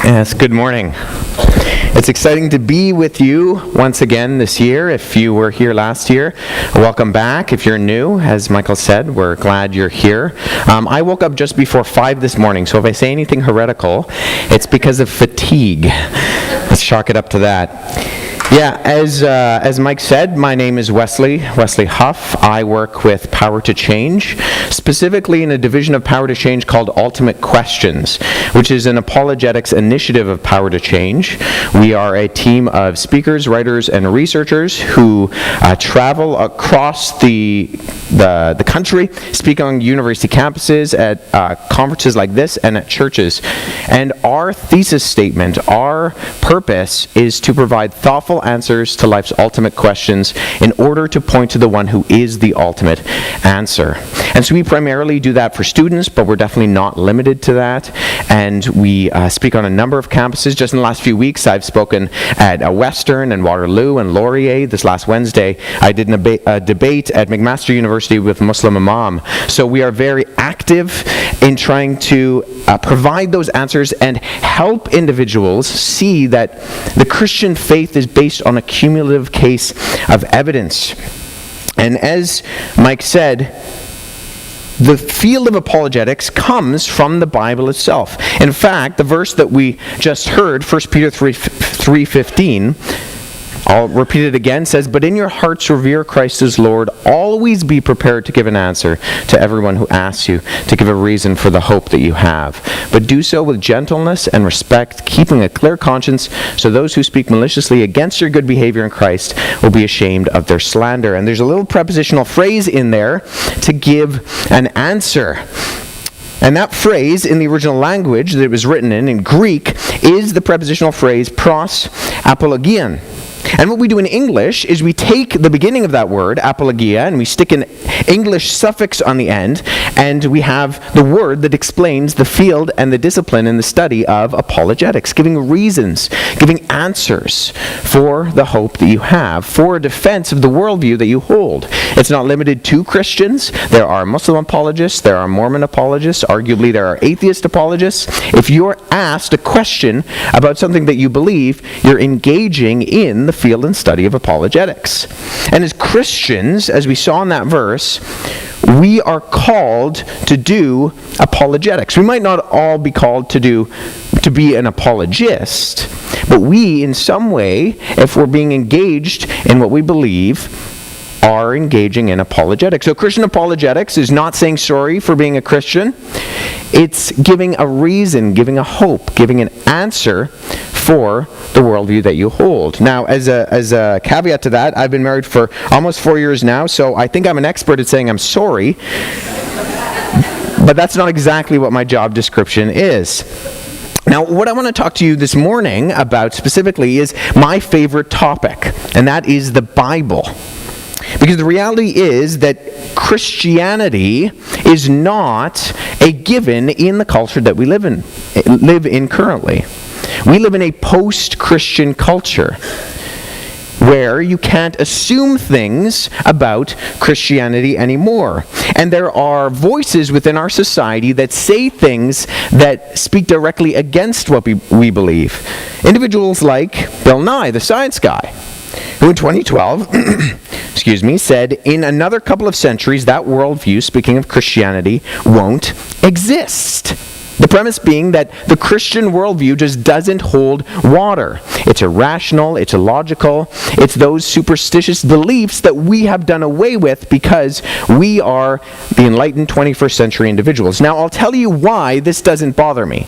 Yes, good morning. It's exciting to be with you once again this year. If you were here last year, welcome back. If you're new, as Michael said, we're glad you're here. I woke up just before 5 this morning, so if I say anything heretical, it's because of fatigue. Let's chalk it up to that. Yeah, as Mike said, my name is Wesley Huff. I work with Power to Change, specifically in a division of Power to Change called Ultimate Questions, which is an apologetics initiative of Power to Change. We are a team of speakers, writers, and researchers who travel across the country, speak on university campuses, at conferences like this, and at churches. And our thesis statement, our purpose, is to provide thoughtful answers to life's ultimate questions in order to point to the one who is the ultimate answer. And so we primarily do that for students, but we're definitely not limited to that. And we speak on a number of campuses. Just in the last few weeks, I've spoken at Western and Waterloo and Laurier. This last Wednesday, I did a debate at McMaster University with Muslim Imam. So we are very active in trying to provide those answers and help individuals see that the Christian faith is based on a cumulative case of evidence. And as Mike said, the field of apologetics comes from the Bible itself. In fact, the verse that we just heard, 1 Peter 3:15, I'll repeat it again, says, "But in your hearts revere Christ as Lord. Always be prepared to give an answer to everyone who asks you to give a reason for the hope that you have. But do so with gentleness and respect, keeping a clear conscience, so those who speak maliciously against your good behavior in Christ will be ashamed of their slander." And there's a little prepositional phrase in there to give an answer. And that phrase in the original language that it was written in Greek, is the prepositional phrase pros apologian. And what we do in English is we take the beginning of that word, apologia, and we stick an English suffix on the end, and we have the word that explains the field and the discipline and the study of apologetics, giving reasons, giving answers for the hope that you have, for a defense of the worldview that you hold. It's not limited to Christians. There are Muslim apologists, there are Mormon apologists, arguably there are atheist apologists. If you're asked a question about something that you believe, you're engaging in the field and study of apologetics. And as Christians, as we saw in that verse, we are called to do apologetics. We might not all be called to be an apologist, but we, in some way, if we're being engaged in what we believe, are engaging in apologetics. So Christian apologetics is not saying sorry for being a Christian. It's giving a reason, giving a hope, giving an answer for the worldview that you hold. Now, as a caveat to that, I've been married for almost 4 years now, so I think I'm an expert at saying I'm sorry. But that's not exactly what my job description is. Now, what I want to talk to you this morning about specifically is my favorite topic, and that is the Bible. Because the reality is that Christianity is not a given in the culture that we live in currently. We live in a post-Christian culture where you can't assume things about Christianity anymore. And there are voices within our society that say things that speak directly against what we believe. Individuals like Bill Nye, the science guy, who in 2012 said, "In another couple of centuries, that worldview," speaking of Christianity, "won't exist." The premise being that the Christian worldview just doesn't hold water. It's irrational, it's illogical, it's those superstitious beliefs that we have done away with because we are the enlightened 21st century individuals. Now, I'll tell you why this doesn't bother me.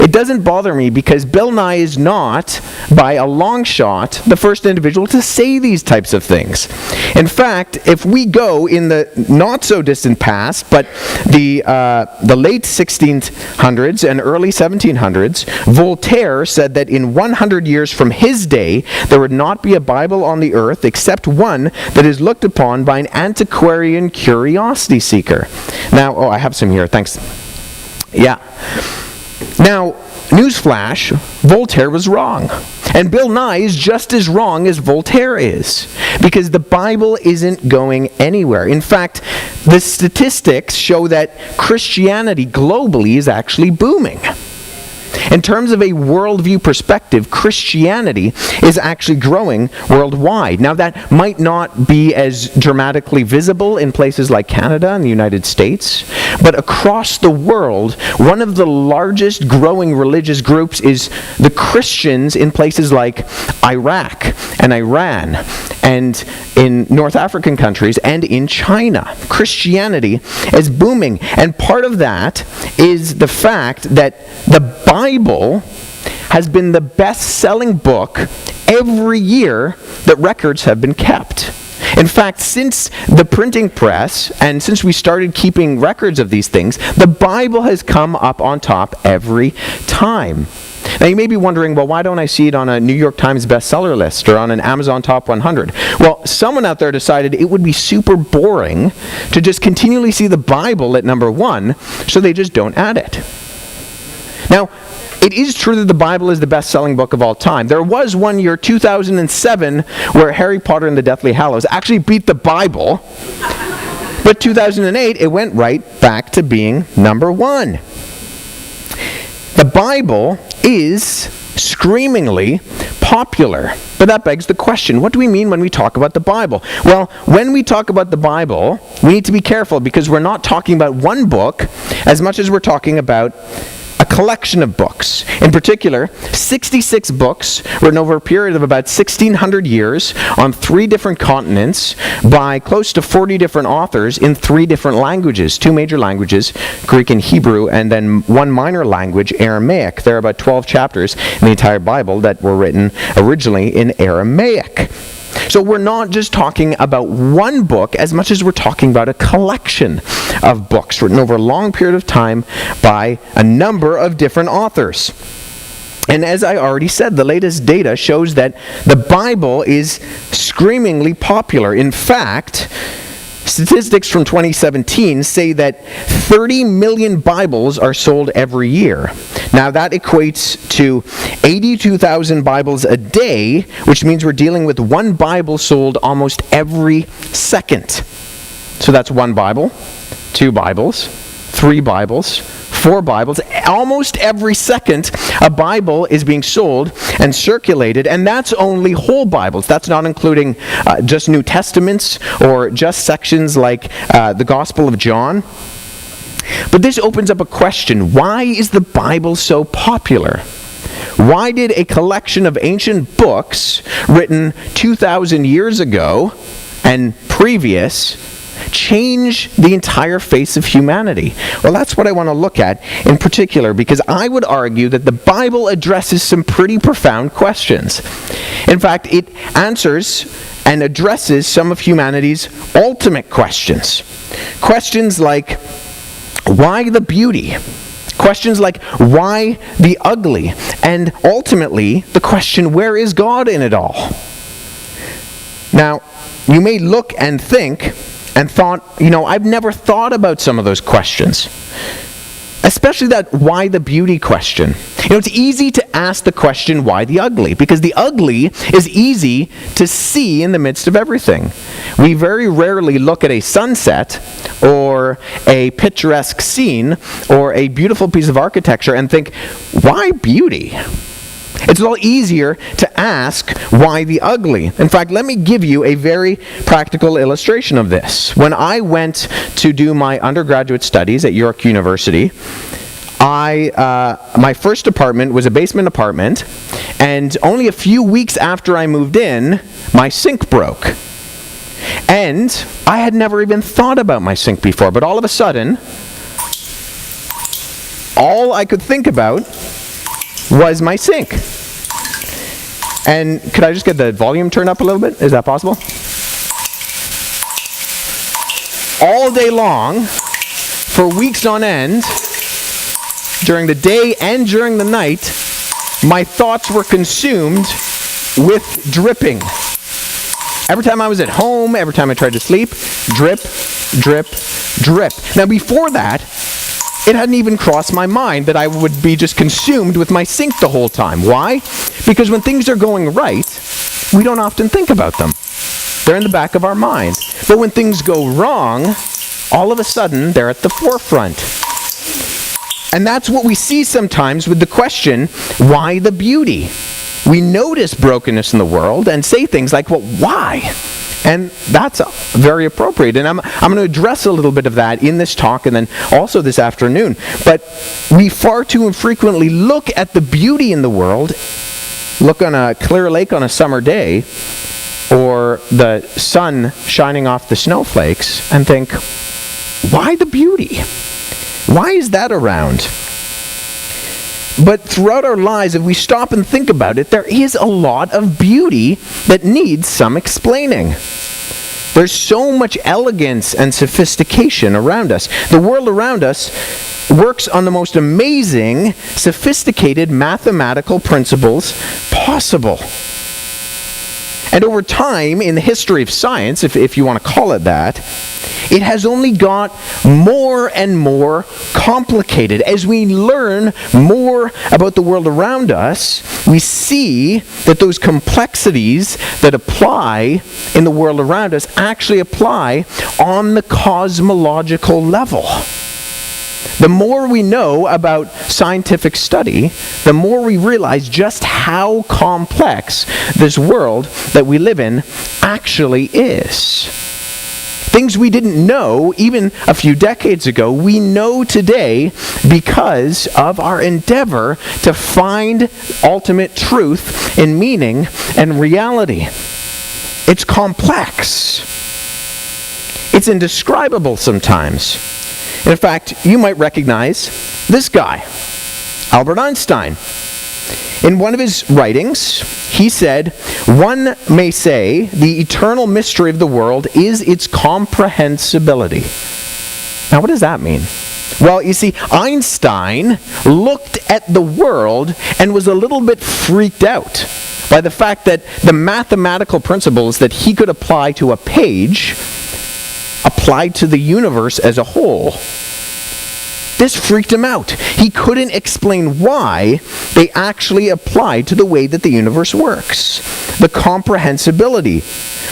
It doesn't bother me because Bill Nye is not, by a long shot, the first individual to say these types of things. In fact, if we go in the not-so-distant past, but the late 1600s and early 1700s, Voltaire said that in 100 years from his day, there would not be a Bible on the earth except one that is looked upon by an antiquarian curiosity seeker. Now, I have some here, thanks. Yeah. Now, newsflash, Voltaire was wrong. And Bill Nye is just as wrong as Voltaire is, because the Bible isn't going anywhere. In fact, the statistics show that Christianity globally is actually booming. In terms of a worldview perspective, Christianity is actually growing worldwide. Now, that might not be as dramatically visible in places like Canada and the United States, but across the world, one of the largest growing religious groups is the Christians in places like Iraq and Iran and in North African countries and in China. Christianity is booming, and part of that is the fact that the Bible has been the best-selling book every year that records have been kept. In fact, since the printing press and since we started keeping records of these things, the Bible has come up on top every time. Now, you may be wondering, well, why don't I see it on a New York Times bestseller list or on an Amazon Top 100? Well, someone out there decided it would be super boring to just continually see the Bible at number one, so they just don't add it. Now, it is true that the Bible is the best-selling book of all time. There was one year, 2007, where Harry Potter and the Deathly Hallows actually beat the Bible. But 2008, it went right back to being number one. The Bible is screamingly popular. But that begs the question, what do we mean when we talk about the Bible? Well, when we talk about the Bible, we need to be careful because we're not talking about one book as much as we're talking about a collection of books. In particular, 66 books written over a period of about 1,600 years on 3 different continents by close to 40 different authors in 3 different languages, 2 major languages, Greek and Hebrew, and then 1 minor language, Aramaic. There are about 12 chapters in the entire Bible that were written originally in Aramaic. So we're not just talking about one book as much as we're talking about a collection of books written over a long period of time by a number of different authors. And as I already said, the latest data shows that the Bible is screamingly popular. In fact, statistics from 2017 say that 30 million Bibles are sold every year. Now that equates to 82,000 Bibles a day, which means we're dealing with 1 Bible sold almost every second. So that's 1 Bible, 2 Bibles, 3 Bibles, 4 Bibles. Almost every second, a Bible is being sold and circulated, and that's only whole Bibles. That's not including just New Testaments or just sections like the Gospel of John. But this opens up a question. Why is the Bible so popular? Why did a collection of ancient books written 2,000 years ago and previous change the entire face of humanity? Well, that's what I want to look at in particular, because I would argue that the Bible addresses some pretty profound questions. In fact, it answers and addresses some of humanity's ultimate questions. Questions like, why the beauty? Questions like, why the ugly? And ultimately, the question, where is God in it all? Now, you may look and think and thought, I've never thought about some of those questions. Especially that why the beauty question. It's easy to ask the question, why the ugly? Because the ugly is easy to see in the midst of everything. We very rarely look at a sunset or a picturesque scene or a beautiful piece of architecture and think, why beauty? It's a lot easier to ask, why the ugly? In fact, let me give you a very practical illustration of this. When I went to do my undergraduate studies at York University, my first apartment was a basement apartment, and only a few weeks after I moved in, my sink broke. And I had never even thought about my sink before, but all of a sudden, all I could think about was my sink. And could I just get the volume turned up a little bit? Is that possible? All day long, for weeks on end, during the day and during the night, my thoughts were consumed with dripping. Every time I was at home, every time I tried to sleep, drip, drip, drip. Now before that, it hadn't even crossed my mind that I would be just consumed with my sink the whole time. Why? Because when things are going right, we don't often think about them. They're in the back of our mind. But when things go wrong, all of a sudden, they're at the forefront. And that's what we see sometimes with the question, why the beauty? We notice brokenness in the world and say things like, well, why? And that's very appropriate. And I'm going to address a little bit of that in this talk and then also this afternoon. But we far too infrequently look at the beauty in the world, look on a clear lake on a summer day, or the sun shining off the snowflakes, and think, why the beauty? Why is that around? But throughout our lives, if we stop and think about it, there is a lot of beauty that needs some explaining. There's so much elegance and sophistication around us. The world around us works on the most amazing, sophisticated mathematical principles possible. And over time, in the history of science, if you want to call it that, it has only got more and more complicated. As we learn more about the world around us, we see that those complexities that apply in the world around us actually apply on the cosmological level. The more we know about scientific study, the more we realize just how complex this world that we live in actually is. Things we didn't know even a few decades ago, we know today because of our endeavor to find ultimate truth and meaning and reality. It's complex. It's indescribable sometimes. In fact, you might recognize this guy, Albert Einstein. In one of his writings, he said, "One may say the eternal mystery of the world is its comprehensibility." Now, what does that mean? Well, you see, Einstein looked at the world and was a little bit freaked out by the fact that the mathematical principles that he could apply to a page applied to the universe as a whole. This freaked him out. He couldn't explain why they actually applied to the way that the universe works. The comprehensibility,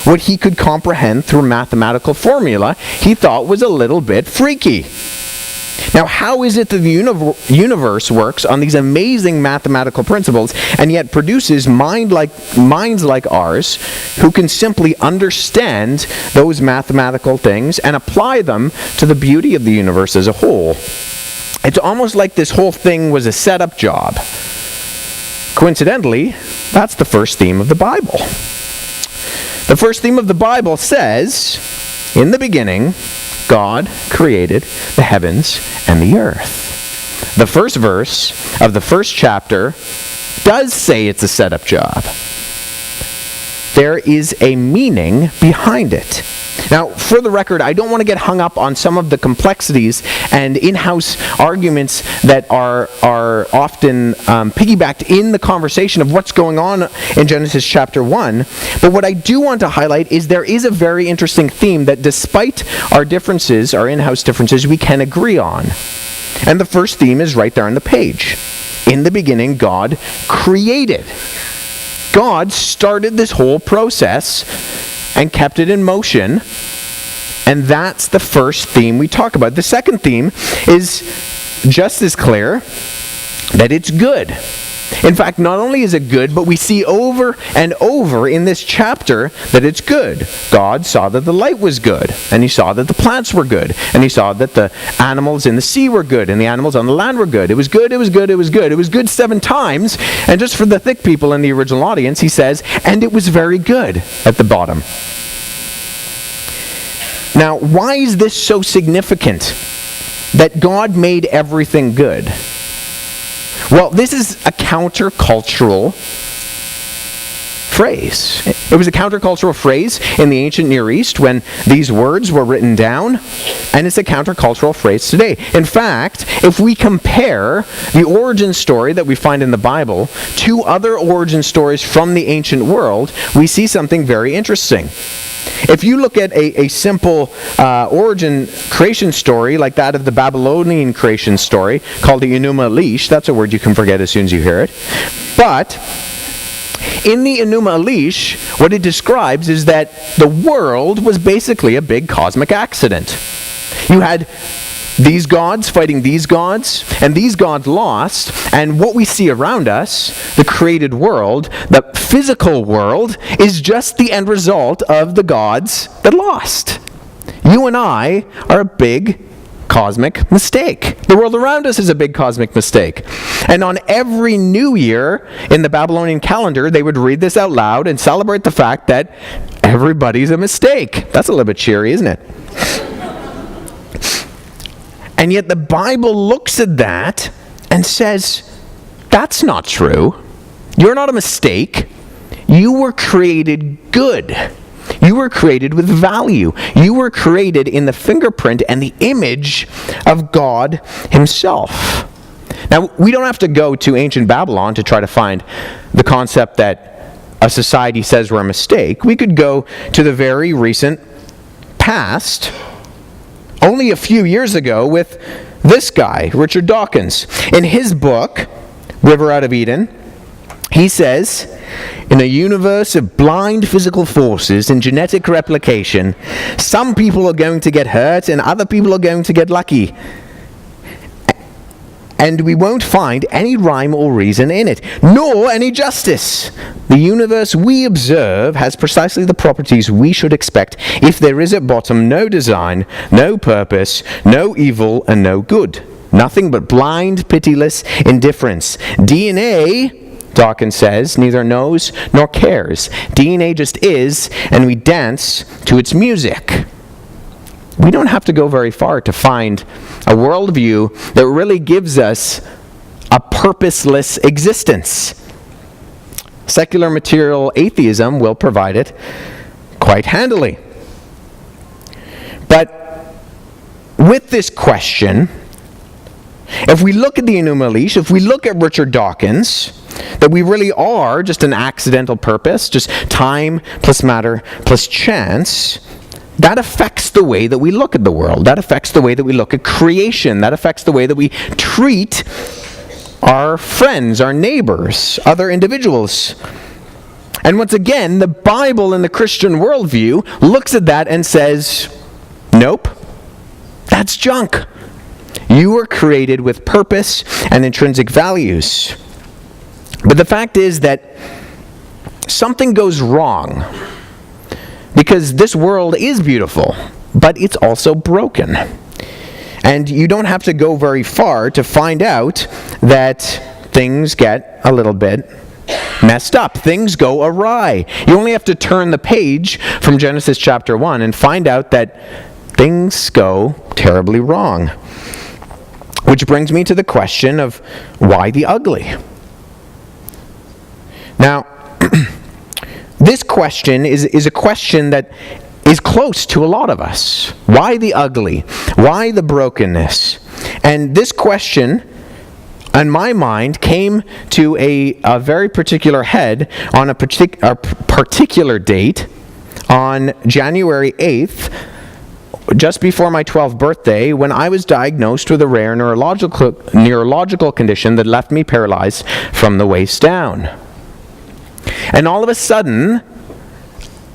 what he could comprehend through a mathematical formula, he thought was a little bit freaky. Now, how is it that the universe works on these amazing mathematical principles and yet produces minds like ours who can simply understand those mathematical things and apply them to the beauty of the universe as a whole? It's almost like this whole thing was a setup job. Coincidentally, that's the first theme of the Bible. The first theme of the Bible says, "In the beginning, God created the heavens and the earth." The first verse of the first chapter does say it's a setup job. There is a meaning behind it. Now, for the record, I don't want to get hung up on some of the complexities and in-house arguments that are often piggybacked in the conversation of what's going on in Genesis chapter 1. But what I do want to highlight is there is a very interesting theme that despite our differences, our in-house differences, we can agree on. And the first theme is right there on the page. In the beginning, God created. God started this whole process and kept it in motion, and that's the first theme we talk about. The second theme is just as clear, that it's good. In fact, not only is it good, but we see over and over in this chapter that it's good. God saw that the light was good, and he saw that the plants were good, and he saw that the animals in the sea were good, and the animals on the land were good. It was good, it was good, it was good. It was good 7 times, and just for the thick people in the original audience, he says, "And it was very good" at the bottom. Now, why is this so significant that God made everything good? Well, this is a countercultural phrase. It was a countercultural phrase in the ancient Near East when these words were written down, and it's a countercultural phrase today. In fact, if we compare the origin story that we find in the Bible to other origin stories from the ancient world, we see something very interesting. If you look at a simple origin creation story like that of the Babylonian creation story called the Enuma Elish, that's a word you can forget as soon as you hear it. But in the Enuma Elish, what it describes is that the world was basically a big cosmic accident. You had these gods fighting these gods, and these gods lost, and what we see around us, the created world, the physical world, is just the end result of the gods that lost. You and I are a big cosmic mistake. The world around us is a big cosmic mistake. And on every new year in the Babylonian calendar, they would read this out loud and celebrate the fact that everybody's a mistake. That's a little bit cheery, isn't it? And yet the Bible looks at that and says, that's not true. You're not a mistake. You were created good. You were created with value. You were created in the fingerprint and the image of God himself. Now, we don't have to go to ancient Babylon to try to find the concept that a society says we're a mistake. We could go to the very recent past, only a few years ago, with this guy, Richard Dawkins. In his book, River Out of Eden, he says, in a universe of blind physical forces and genetic replication, some people are going to get hurt and other people are going to get lucky. And we won't find any rhyme or reason in it, nor any justice. The universe we observe has precisely the properties we should expect if there is at bottom no design, no purpose, no evil, and no good. Nothing but blind, pitiless indifference. DNA, Dawkins says, neither knows nor cares. DNA just is, and we dance to its music. We don't have to go very far to find a worldview that really gives us a purposeless existence. Secular material atheism will provide it quite handily. But with this question, if we look at the Enuma Elish, if we look at Richard Dawkins, that we really are just an accidental purpose, just time plus matter plus chance, that affects the way that we look at the world. That affects the way that we look at creation. That affects the way that we treat our friends, our neighbors, other individuals. And once again, the Bible and the Christian worldview looks at that and says, nope, that's junk. You were created with purpose and intrinsic values. But the fact is that something goes wrong, because this world is beautiful, but it's also broken. And you don't have to go very far to find out that things get a little bit messed up. Things go awry. You only have to turn the page from Genesis chapter 1 and find out that things go terribly wrong. Which brings me to the question of why the ugly? Now, this question is a question that is close to a lot of us. Why the ugly? Why the brokenness? And this question, in my mind, came to a very particular head on a particular date on January 8th, just before my 12th birthday, when I was diagnosed with a rare neurological condition that left me paralyzed from the waist down. And all of a sudden,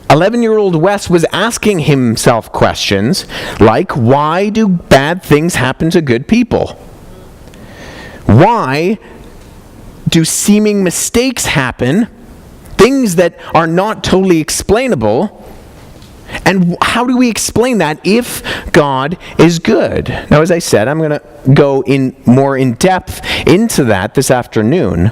11-year-old Wes was asking himself questions like, why do bad things happen to good people? Why do seeming mistakes happen, things that are not totally explainable? And how do we explain that if God is good? Now, as I said, I'm going to go more in depth into that this afternoon.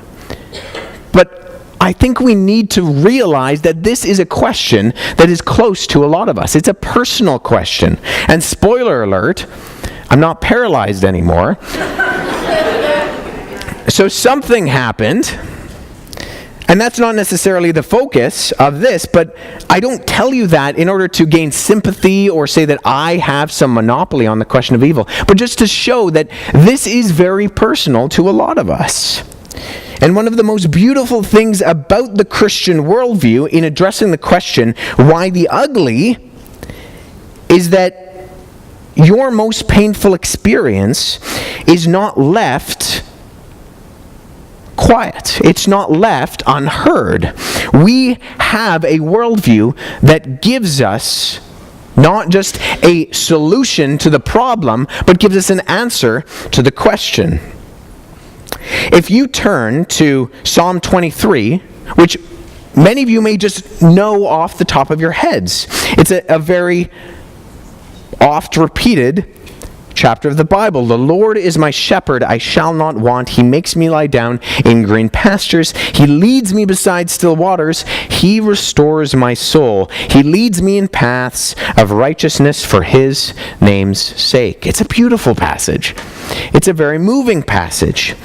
But I think we need to realize that this is a question that is close to a lot of us. It's a personal question. And spoiler alert, I'm not paralyzed anymore. So something happened. And that's not necessarily the focus of this, but I don't tell you that in order to gain sympathy or say that I have some monopoly on the question of evil, but just to show that this is very personal to a lot of us. And one of the most beautiful things about the Christian worldview in addressing the question, why the ugly, is that your most painful experience is not left quiet. It's not left unheard. We have a worldview that gives us Not just a solution to the problem, but gives us an answer to the question. If you turn to Psalm 23, which many of you may just know off the top of your heads, it's a very oft repeated chapter of the Bible. The Lord is my shepherd, I shall not want. He makes me lie down in green pastures. He leads me beside still waters. He restores my soul. He leads me in paths of righteousness for his name's sake. It's a beautiful passage. It's a very moving passage.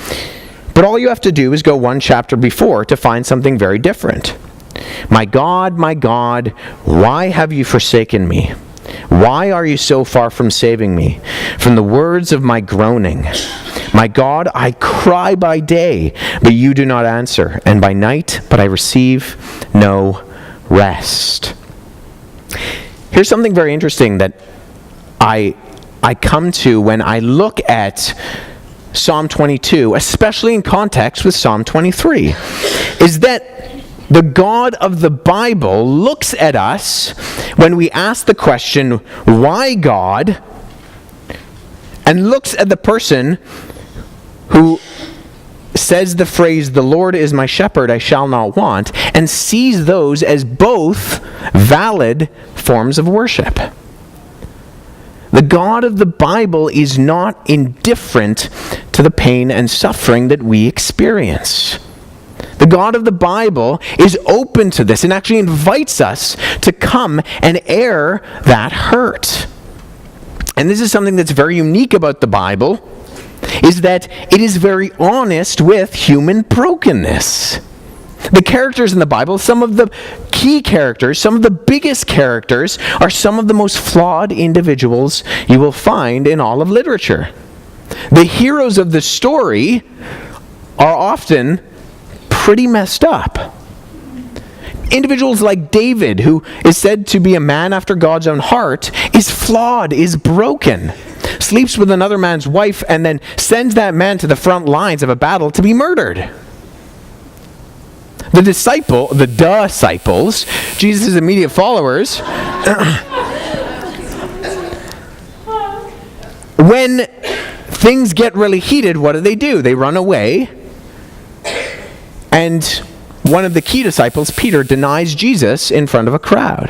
But all you have to do is go one chapter before to find something very different. My God, why have you forsaken me? Why are you so far from saving me? From the words of my groaning. My God, I cry by day, but you do not answer, and by night, but I receive no rest. Here's something very interesting that I come to when I look at Psalm 22, especially in context with Psalm 23, is that the God of the Bible looks at us when we ask the question, why God? And looks at the person who says the phrase, the Lord is my shepherd, I shall not want, and sees those as both valid forms of worship. The God of the Bible is not indifferent to the pain and suffering that we experience. The God of the Bible is open to this and actually invites us to come and air that hurt. And this is something that's very unique about the Bible, is that it is very honest with human brokenness. The characters in the Bible, some of the key characters, some of the biggest characters, are some of the most flawed individuals you will find in all of literature. The heroes of the story are often pretty messed up. Individuals like David, who is said to be a man after God's own heart, is flawed, is broken, sleeps with another man's wife, and then sends that man to the front lines of a battle to be murdered. The disciples, Jesus' immediate followers, when things get really heated, what do? They run away. And one of the key disciples, Peter, denies Jesus in front of a crowd.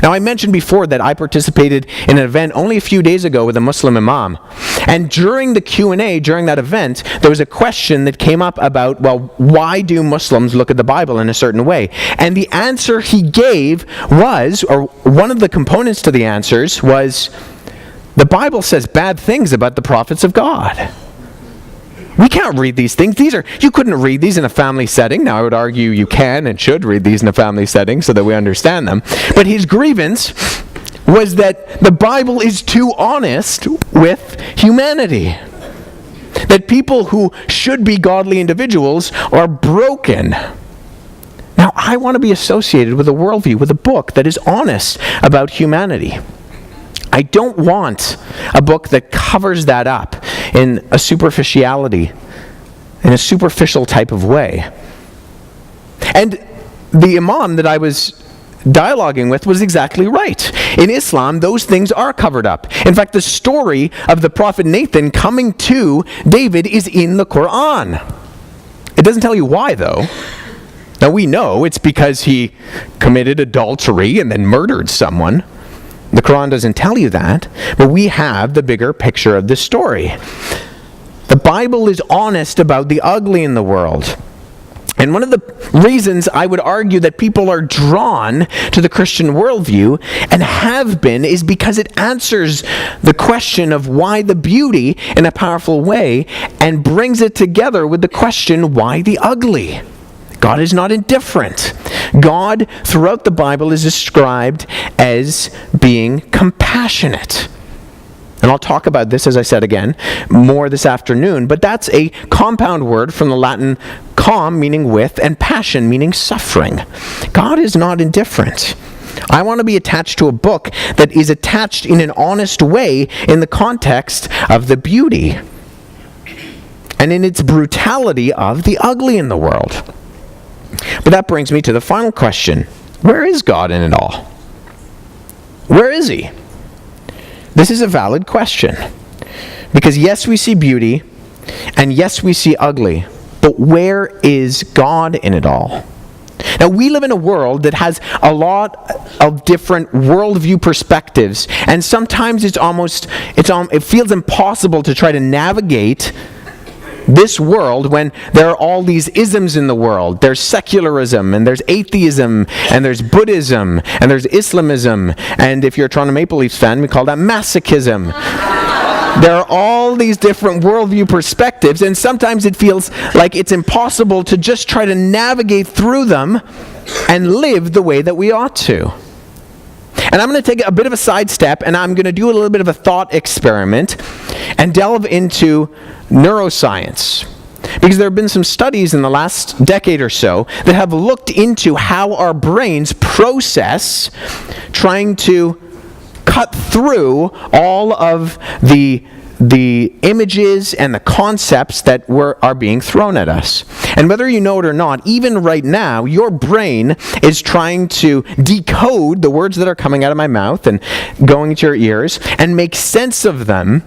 Now, I mentioned before that I participated in an event only a few days ago with a Muslim imam. And during the Q&A, during that event, there was a question that came up about, well, why do Muslims look at the Bible in a certain way? And the answer he gave was, or one of the components to the answers was, the Bible says bad things about the prophets of God. We can't read these things. You couldn't read these in a family setting. Now, I would argue you can and should read these in a family setting so that we understand them. But his grievance was that the Bible is too honest with humanity. That people who should be godly individuals are broken. Now, I want to be associated with a worldview, with a book that is honest about humanity. I don't want a book that covers that up in a superficiality, in a superficial type of way. And the imam that I was dialoguing with was exactly right. In Islam, those things are covered up. In fact, the story of the prophet Nathan coming to David is in the Quran. It doesn't tell you why, though. Now, we know it's because he committed adultery and then murdered someone. The Quran doesn't tell you that, but we have the bigger picture of the story. The Bible is honest about the ugly in the world. And one of the reasons I would argue that people are drawn to the Christian worldview, and have been, is because it answers the question of why the beauty in a powerful way, and brings it together with the question, why the ugly? God is not indifferent. God, throughout the Bible, is described as being compassionate. And I'll talk about this, as I said again, more this afternoon, but that's a compound word from the Latin com, meaning with, and passion, meaning suffering. God is not indifferent. I want to be attached to a book that is attached in an honest way in the context of the beauty and in its brutality of the ugly in the world. But that brings me to the final question. Where is God in it all? Where is he? This is a valid question. Because yes, we see beauty, and yes, we see ugly, but where is God in it all? Now, we live in a world that has a lot of different worldview perspectives, and sometimes it feels impossible to try to navigate this world when there are all these isms in the world. There's secularism, and there's atheism, and there's Buddhism, and there's Islamism, and if you're a Toronto Maple Leafs fan, we call that masochism. There are all these different worldview perspectives, and sometimes it feels like it's impossible to just try to navigate through them and live the way that we ought to. And I'm going to take a bit of a sidestep, and I'm going to do a little bit of a thought experiment and delve into neuroscience. Because there have been some studies in the last decade or so that have looked into how our brains process trying to cut through all of the images and the concepts that are being thrown at us. And whether you know it or not, even right now, your brain is trying to decode the words that are coming out of my mouth and going into your ears and make sense of them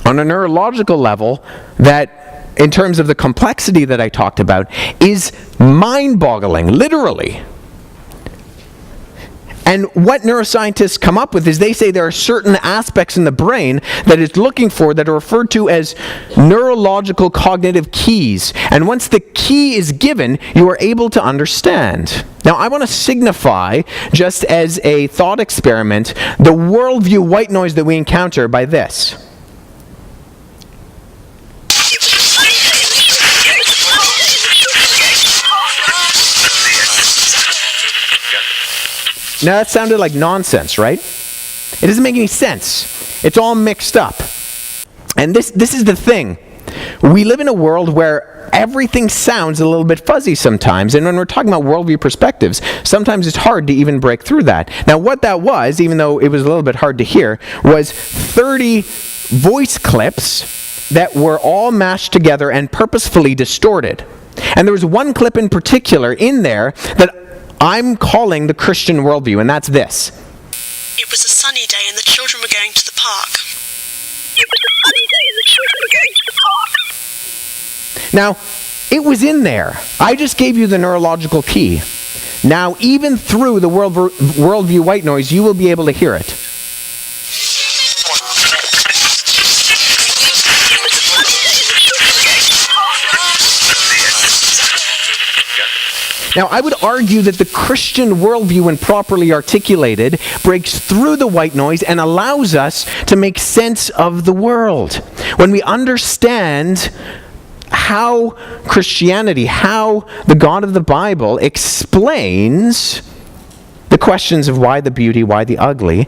on a neurological level that, in terms of the complexity that I talked about, is mind-boggling, literally. And what neuroscientists come up with is they say there are certain aspects in the brain that it's looking for that are referred to as neurological cognitive keys. And once the key is given, you are able to understand. Now, I want to signify, just as a thought experiment, the worldview white noise that we encounter by this. Now that sounded like nonsense, right? It doesn't make any sense. It's all mixed up. And this is the thing. We live in a world where everything sounds a little bit fuzzy sometimes, and when we're talking about worldview perspectives, sometimes it's hard to even break through that. Now what that was, even though it was a little bit hard to hear, was 30 voice clips that were all mashed together and purposefully distorted. And there was one clip in particular in there that I'm calling the Christian worldview, and that's this. It was a sunny day and the children were going to the park. Now, it was in there. I just gave you the neurological key. Now, even through the worldview white noise, you will be able to hear it. Now, I would argue that the Christian worldview, when properly articulated, breaks through the white noise and allows us to make sense of the world. When we understand how Christianity, how the God of the Bible explains the questions of why the beauty, why the ugly,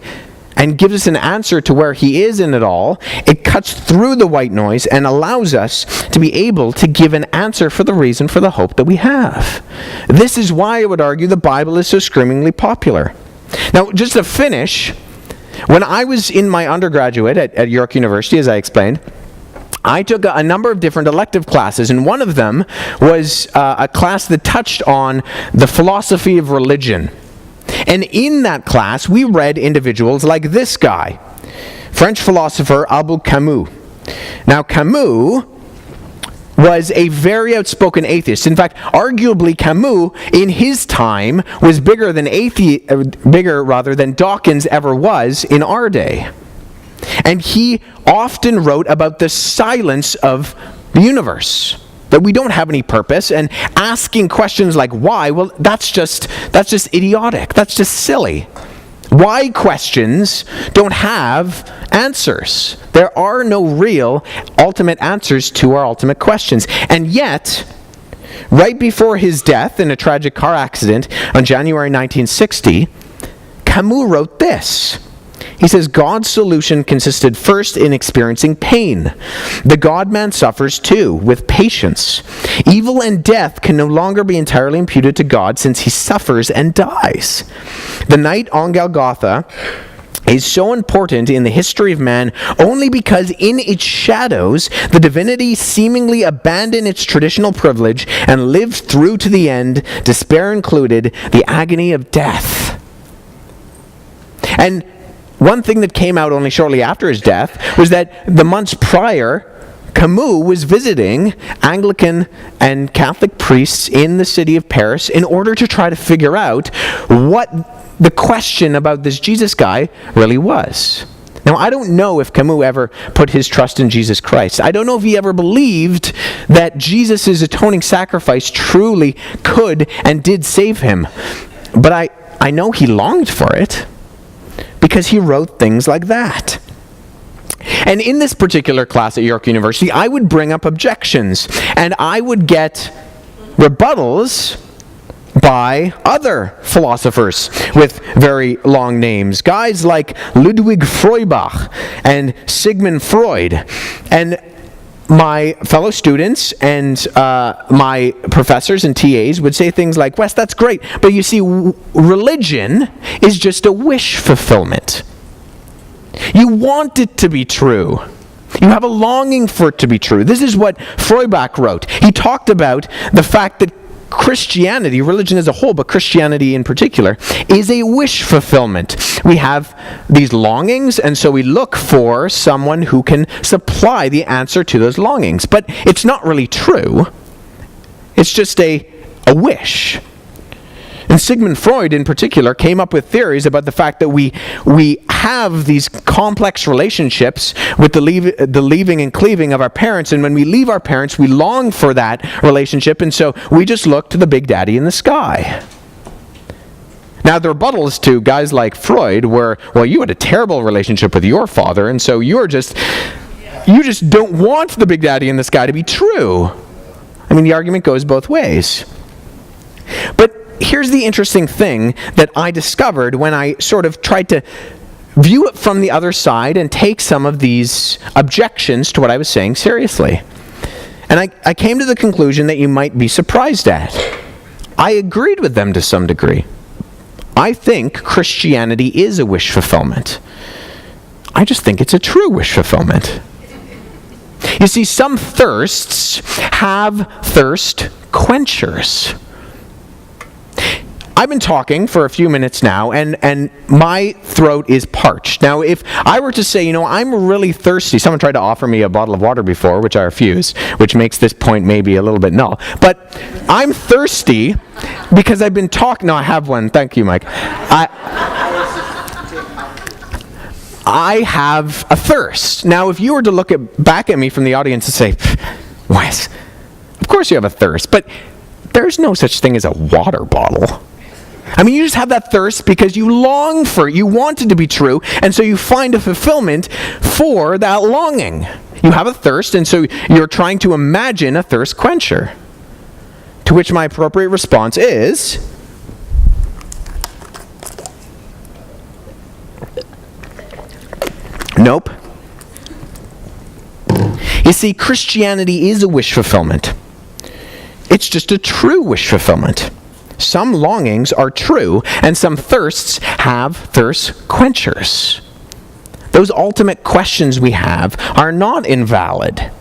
and gives us an answer to where he is in it all, it cuts through the white noise and allows us to be able to give an answer for the reason for the hope that we have. This is why I would argue the Bible is so screamingly popular. Now, just to finish, when I was in my undergraduate at York University, as I explained, I took a number of different elective classes, and one of them was a class that touched on the philosophy of religion. And in that class, we read individuals like this guy, French philosopher Albert Camus. Now, Camus was a very outspoken atheist. In fact, arguably, Camus, in his time, was bigger than Dawkins ever was in our day. And he often wrote about the silence of the universe, that we don't have any purpose, and asking questions like why, well, that's just idiotic. That's just silly. Why questions don't have answers. There are no real ultimate answers to our ultimate questions. And yet, right before his death in a tragic car accident on January 1960, Camus wrote this. He says, God's solution consisted first in experiencing pain. The God-man suffers too, with patience. Evil and death can no longer be entirely imputed to God since he suffers and dies. The night on Golgotha is so important in the history of man only because in its shadows, the divinity seemingly abandoned its traditional privilege and lived through to the end, despair included, the agony of death. And one thing that came out only shortly after his death was that the months prior, Camus was visiting Anglican and Catholic priests in the city of Paris in order to try to figure out what the question about this Jesus guy really was. Now, I don't know if Camus ever put his trust in Jesus Christ. I don't know if he ever believed that Jesus' atoning sacrifice truly could and did save him. But I know he longed for it because he wrote things like that. And in this particular class at York University, I would bring up objections, and I would get rebuttals by other philosophers with very long names. Guys like Ludwig Feuerbach and Sigmund Freud. And my fellow students and my professors and TAs would say things like, Wes, that's great, but you see, religion is just a wish fulfillment. You want it to be true. You have a longing for it to be true. This is what Feuerbach wrote. He talked about the fact that Christianity, religion as a whole, but Christianity in particular, is a wish fulfillment. We have these longings, and so we look for someone who can supply the answer to those longings. But it's not really true. It's just a wish. And Sigmund Freud, in particular, came up with theories about the fact that we have these complex relationships with the leaving and cleaving of our parents, and when we leave our parents, we long for that relationship, and so we just look to the big daddy in the sky. Now, the rebuttals to guys like Freud were, well, you had a terrible relationship with your father, and so you just don't want the big daddy in the sky to be true. I mean, the argument goes both ways. But here's the interesting thing that I discovered when I sort of tried to view it from the other side and take some of these objections to what I was saying seriously. And I came to the conclusion that you might be surprised at. I agreed with them to some degree. I think Christianity is a wish fulfillment. I just think it's a true wish fulfillment. You see, some thirsts have thirst quenchers. I've been talking for a few minutes now, and my throat is parched. Now, if I were to say, I'm really thirsty, someone tried to offer me a bottle of water before, which I refused, which makes this point maybe a little bit null. But I'm thirsty because I've been talking. No, I have one. Thank you, Mike. I have a thirst. Now, if you were to look back at me from the audience and say, Wes, of course you have a thirst, but there's no such thing as a water bottle. I mean, you just have that thirst because you long for it. You want it to be true, and so you find a fulfillment for that longing. You have a thirst, and so you're trying to imagine a thirst quencher. To which my appropriate response is, nope. You see, Christianity is a wish fulfillment. It's just a true wish fulfillment. Some longings are true, and some thirsts have thirst quenchers. Those ultimate questions we have are not invalid.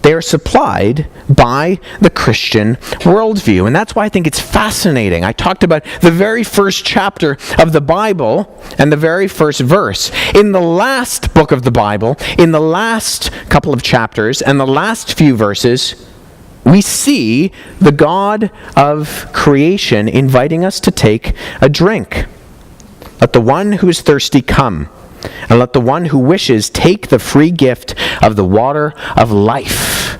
They are supplied by the Christian worldview, and that's why I think it's fascinating. I talked about the very first chapter of the Bible and the very first verse. In the last book of the Bible, in the last couple of chapters and the last few verses, we see the God of creation inviting us to take a drink. Let the one who is thirsty come, and let the one who wishes take the free gift of the water of life.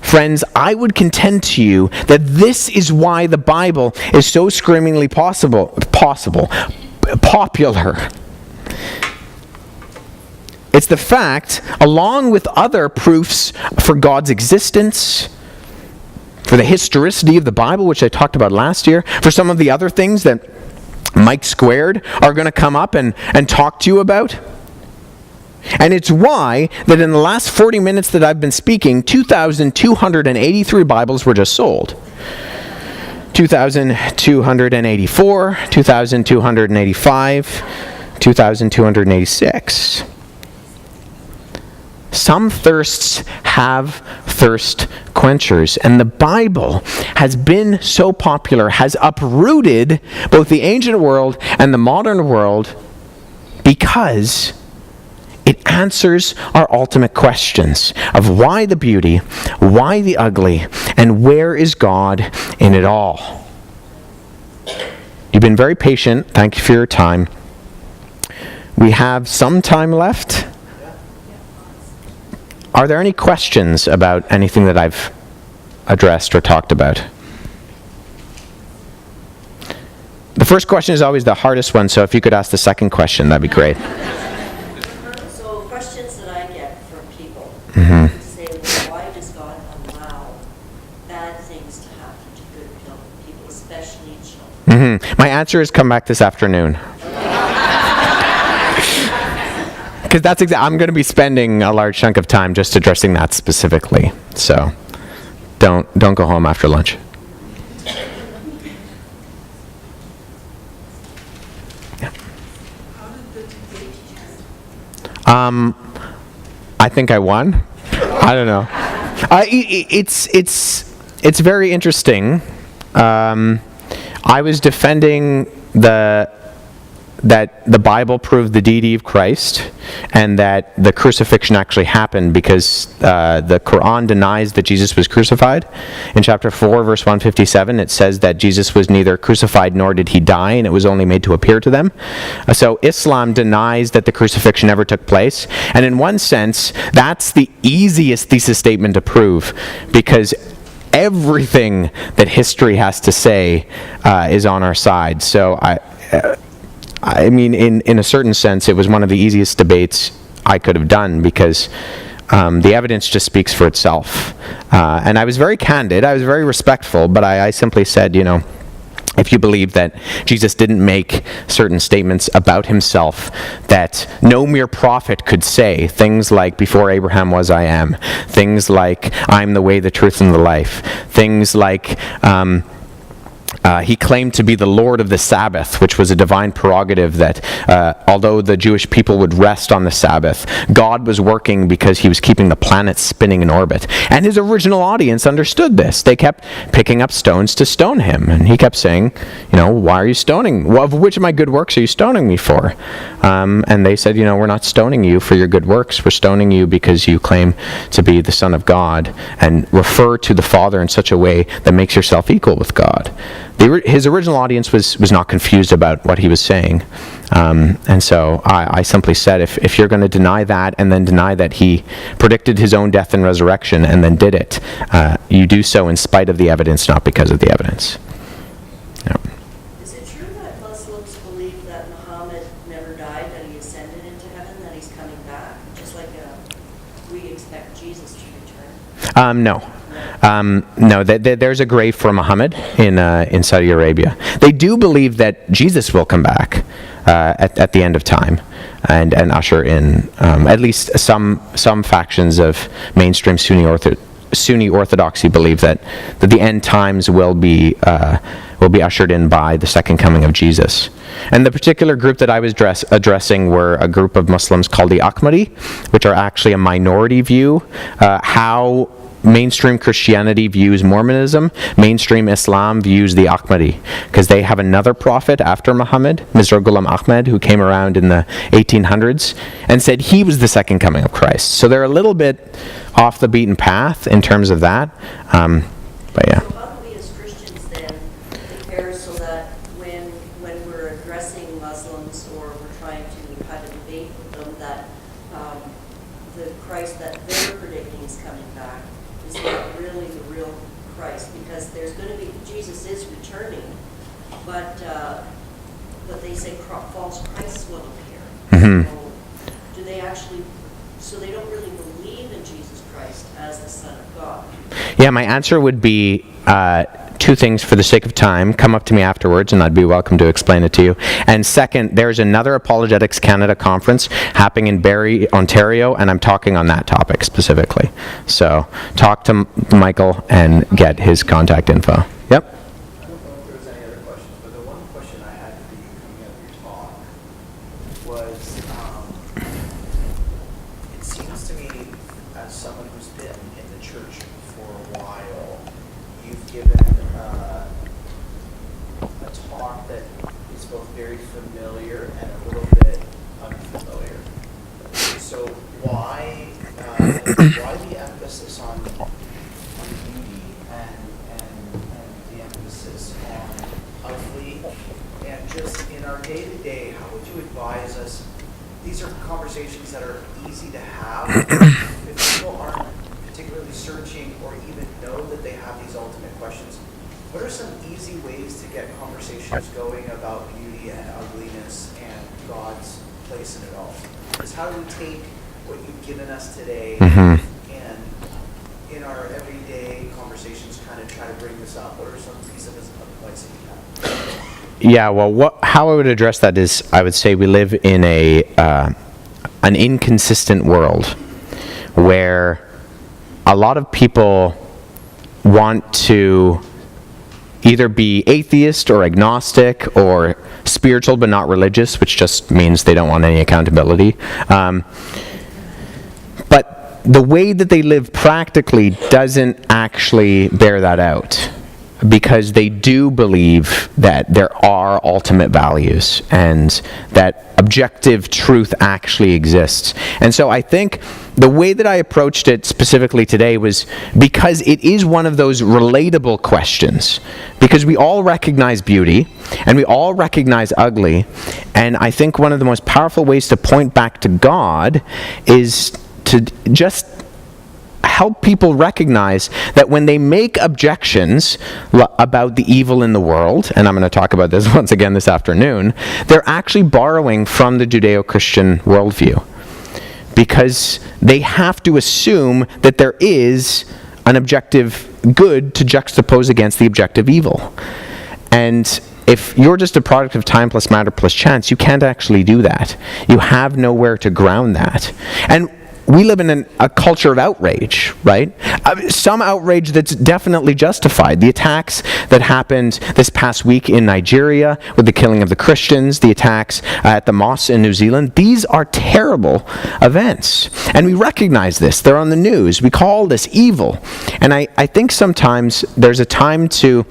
Friends, I would contend to you that this is why the Bible is so screamingly popular. It's the fact, along with other proofs for God's existence, for the historicity of the Bible, which I talked about last year, for some of the other things that Mike Squared are going to come up and talk to you about. And it's why that in the last 40 minutes that I've been speaking, 2,283 Bibles were just sold. 2,284, 2,285, 2,286. some thirsts have thirst quenchers. And the Bible has been so popular, has uprooted both the ancient world and the modern world because it answers our ultimate questions of why the beauty, why the ugly, and where is God in it all. You've been very patient. Thank you for your time. We have some time left. Are there any questions about anything that I've addressed or talked about? The first question is always the hardest one, so if you could ask the second question, that'd be great. So questions that I get from people say, well, why does God allow bad things to happen to good people, especially children? My answer is come back this afternoon. Because I'm going to be spending a large chunk of time just addressing that specifically. So don't go home after lunch. I think I won. I don't know. It's very interesting. I was defending that the Bible proved the deity of Christ and that the crucifixion actually happened because the Quran denies that Jesus was crucified. In chapter 4, verse 157, it says that Jesus was neither crucified nor did he die, and it was only made to appear to them. So Islam denies that the crucifixion ever took place. And in one sense, that's the easiest thesis statement to prove because everything that history has to say is on our side. So I mean, in a certain sense, it was one of the easiest debates I could have done because the evidence just speaks for itself. And I was very candid, I was very respectful, but I simply said, if you believe that Jesus didn't make certain statements about himself that no mere prophet could say, things like, before Abraham was I am, things like, I'm the way, the truth, and the life, things like, he claimed to be the Lord of the Sabbath, which was a divine prerogative that although the Jewish people would rest on the Sabbath, God was working because he was keeping the planets spinning in orbit. And his original audience understood this. They kept picking up stones to stone him. And he kept saying, why are you stoning? Well, of which of my good works are you stoning me for? And they said, we're not stoning you for your good works. We're stoning you because you claim to be the Son of God and refer to the Father in such a way that makes yourself equal with God. His original audience was not confused about what he was saying. And so I simply said, if you're going to deny that and then deny that he predicted his own death and resurrection and then did it, you do so in spite of the evidence, not because of the evidence. Yeah. Is it true that Muslims believe that Muhammad never died, that he ascended into heaven, that he's coming back, just like we expect Jesus to return? No. No, there's a grave for Muhammad in Saudi Arabia. They do believe that Jesus will come back at the end of time and usher in at least some factions of mainstream Sunni Orthodoxy believe that the end times will be ushered in by the second coming of Jesus. And the particular group that I was addressing were a group of Muslims called the Ahmadi, which are actually a minority view. How mainstream Christianity views Mormonism, mainstream Islam views the Ahmadi, because they have another prophet after Muhammad, Mirza Ghulam Ahmad, who came around in the 1800s and said he was the second coming of Christ. So they're a little bit off the beaten path in terms of that. But yeah. So how do we as Christians then prepare so that when we're addressing Muslims or we're trying to have a debate with them that the Christ that they're predicting is coming back is not really the real Christ, because there's going to be, Jesus is returning, but they say false Christs will appear. Mm-hmm. So do they actually, so they don't really believe in Jesus Christ as the Son of God? Yeah, my answer would be two things for the sake of time. Come up to me afterwards and I'd be welcome to explain it to you. And second, there's another Apologetics Canada conference happening in Barrie, Ontario, and I'm talking on that topic specifically. So talk to Michael and get his contact info. Yep. I don't know if there was any other questions, but the one question I had to be coming out of your talk was, it seems to to me, as someone who's been in the church for a while, you've given a talk that is both very familiar and a little bit unfamiliar. So why the emphasis on beauty and the emphasis on ugly? And just in our day-to-day, how would you advise us? These are conversations that are easy to have. If people aren't particularly searching or even know that they have these ultimate questions, what are some easy ways to get conversations going about beauty and ugliness and God's place in it all? Because how do we take what you've given us today and in our everyday conversations kind of try to bring this up? What are some pieces of advice that you have? Yeah, well, how I would address that is, I would say we live in an inconsistent world where a lot of people want to either be atheist or agnostic or spiritual but not religious, which just means they don't want any accountability. But the way that they live practically doesn't actually bear that out, because they do believe that there are ultimate values and that objective truth actually exists. And so I think the way that I approached it specifically today was because it is one of those relatable questions, because we all recognize beauty and we all recognize ugly, and I think one of the most powerful ways to point back to God is to just help people recognize that when they make objections about the evil in the world, and I'm going to talk about this once again this afternoon, they're actually borrowing from the Judeo-Christian worldview, because they have to assume that there is an objective good to juxtapose against the objective evil. And if you're just a product of time plus matter plus chance, you can't actually do that. You have nowhere to ground that. And we live in a culture of outrage, right? Some outrage that's definitely justified. The attacks that happened this past week in Nigeria with the killing of the Christians, the attacks at the mosques in New Zealand, these are terrible events. And we recognize this. They're on the news. We call this evil. And I think sometimes there's a time to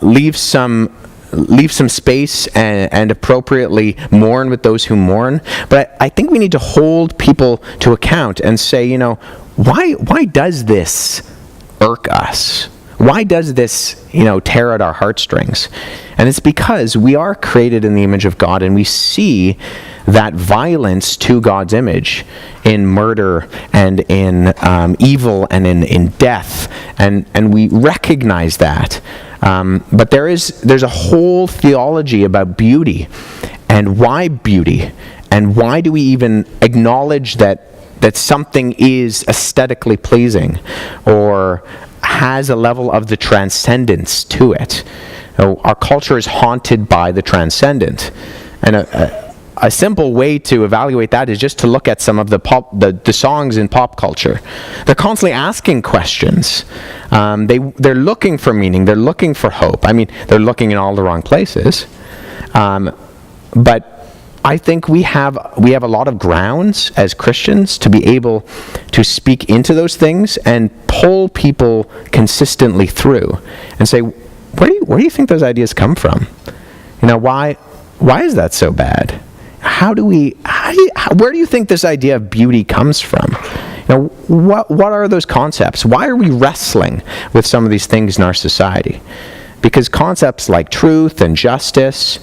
leave some space and appropriately mourn with those who mourn. But I think we need to hold people to account and say, why does this irk us? Why does this, tear at our heartstrings? And it's because we are created in the image of God, and we see that violence to God's image in murder and in evil and in death, and we recognize that. But there's a whole theology about beauty, and why beauty, and why do we even acknowledge that something is aesthetically pleasing or has a level of the transcendence to it. Our culture is haunted by the transcendent, and a simple way to evaluate that is just to look at some of the songs in pop culture. They're constantly asking questions. They're looking for meaning. They're looking for hope. I mean, they're looking in all the wrong places. But I think we have a lot of grounds as Christians to be able to speak into those things and pull people consistently through and say, where do you think those ideas come from? Why is that so bad? Where do you think this idea of beauty comes from? What are those concepts? Why are we wrestling with some of these things in our society? Because concepts like truth and justice,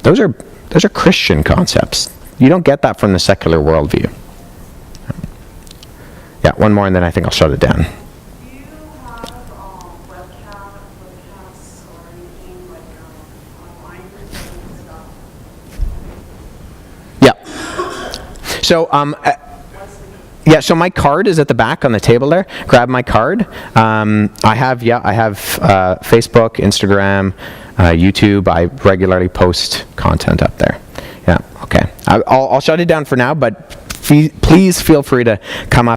those are Christian concepts. You don't get that from the secular worldview. Yeah, one more and then I think I'll shut it down. Do you have webcasts or anything like online stuff? Yeah. So my card is at the back on the table there. Grab my card. I have Facebook, Instagram, YouTube. I regularly post content up there. Yeah, okay. I'll shut it down for now, but please feel free to come up